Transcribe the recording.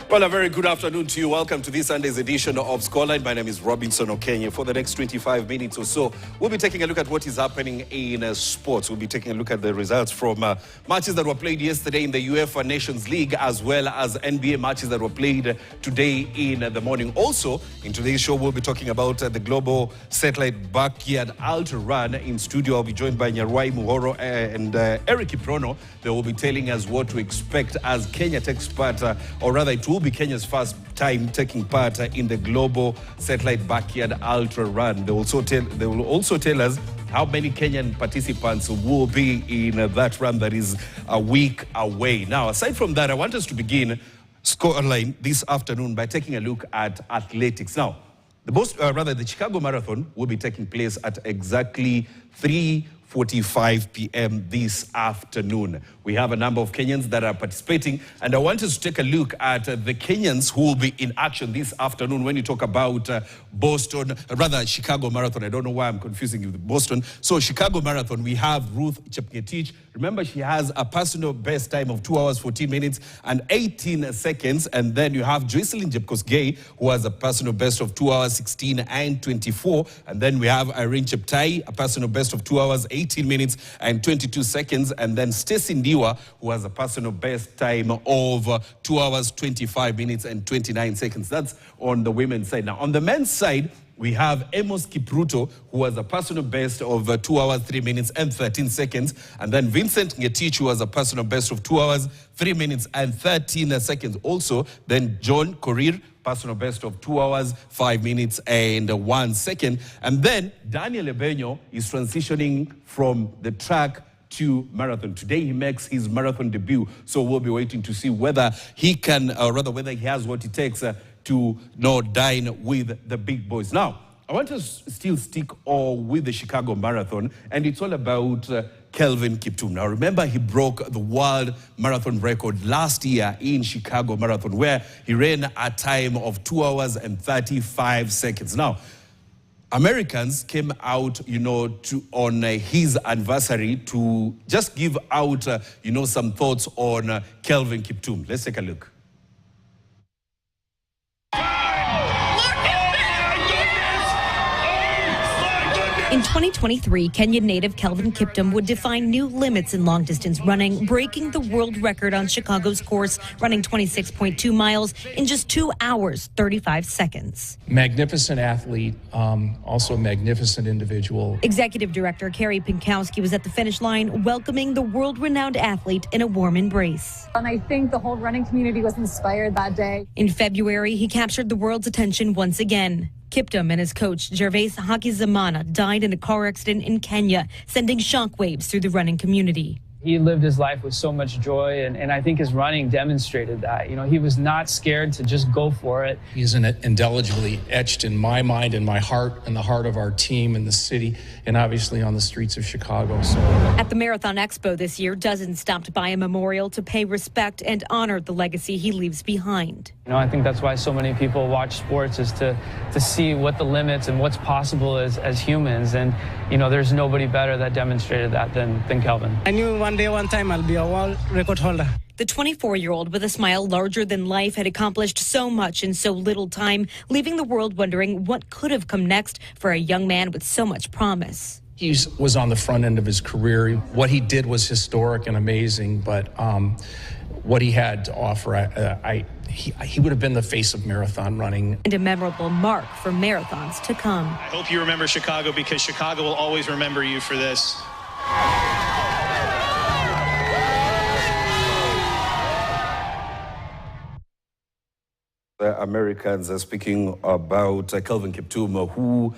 Well, a very good afternoon to you. Welcome to this Sunday's edition of Scoreline. My name is Robinson Okenye. For the next 25 minutes or so, we'll be taking a look at what is happening in sports. We'll be taking a look at the results from matches that were played yesterday in the UEFA Nations League, as well as NBA matches that were played today in the morning. Also, in today's show, we'll be talking about the Global Satellite Backyard Ultra Run. In studio, I'll be joined by Nyarwai Muhoro and Eric Kiprono. They will be telling us what to expect as Kenya takes part, or rather it will be Kenya's first time taking part in the Global Satellite Backyard Ultra Run. They will also tell us how many Kenyan participants will be in that run that is a week away. Now, aside from that, I want us to begin Scoreline this afternoon by taking a look at athletics. Now, the Chicago Marathon will be taking place at exactly 3:45 p.m. this afternoon. We have a number of Kenyans that are participating, and I want us to take a look at the Kenyans who will be in action this afternoon. When you talk about Chicago Marathon, I don't know why I'm confusing you with Boston. So Chicago Marathon, we have Ruth Chepngetich. Remember, she has a personal best time of 2 hours, 14 minutes and 18 seconds. And then you have Joycelyn Jepkosgei, who has a personal best of 2 hours, 16 and 24. And then we have Irene Cheptai, a personal best of 2 hours, 18 minutes and 22 seconds. And then Stacy Ndiwa, who has a personal best time of 2 hours, 25 minutes and 29 seconds. That's on the women's side. Now, on the men's side, we have Amos Kipruto, who has a personal best of 2 hours, 3 minutes and 13 seconds. And then Vincent Ngetich, who has a personal best of 2 hours, 3 minutes and 13 seconds. Also, then John Korir, personal best of 2 hours, 5 minutes and 1 second. And then Daniel Ebenyo is transitioning from the track to marathon. Today he makes his marathon debut. So we'll be waiting to see whether he can, or rather whether he has what it takes to dine with the big boys. Now, I want to still stick with the Chicago Marathon, and it's all about Kelvin Kiptum. Now, remember, he broke the world marathon record last year in Chicago Marathon, where he ran a time of 2 hours and 35 seconds. Now, Americans came out, on his anniversary to just give out, some thoughts on Kelvin Kiptum. Let's take a look. In 2023, Kenyan native Kelvin Kiptum would define new limits in long-distance running, breaking the world record on Chicago's course, running 26.2 miles in just 2 hours, 35 seconds. Magnificent athlete, also a magnificent individual. Executive Director Carrie Pinkowski was at the finish line, welcoming the world-renowned athlete in a warm embrace. And I think the whole running community was inspired that day. In February, he captured the world's attention once again. Kiptum and his coach, Gervais Hakizimana, died in a car accident in Kenya, sending shockwaves through the running community. He lived his life with so much joy, and I think his running demonstrated that. He was not scared to just go for it. He's indelibly etched in my mind and my heart and the heart of our team and the city, and obviously on the streets of Chicago. So. At the Marathon Expo this year, dozens stopped by a memorial to pay respect and honor the legacy he leaves behind. I think that's why so many people watch sports, is to see what the limits and what's possible as humans. And, there's nobody better that demonstrated that than Kelvin. I knew one time I'll be a world record holder. The 24-year-old with a smile larger than life had accomplished so much in so little time, leaving the world wondering what could have come next for a young man with so much promise. He was on the front end of his career. What he did was historic and amazing, but what he had to offer, he would have been the face of marathon running. And a memorable mark for marathons to come. I hope you remember Chicago, because Chicago will always remember you for this. The Americans are speaking about Kelvin Kiptum, who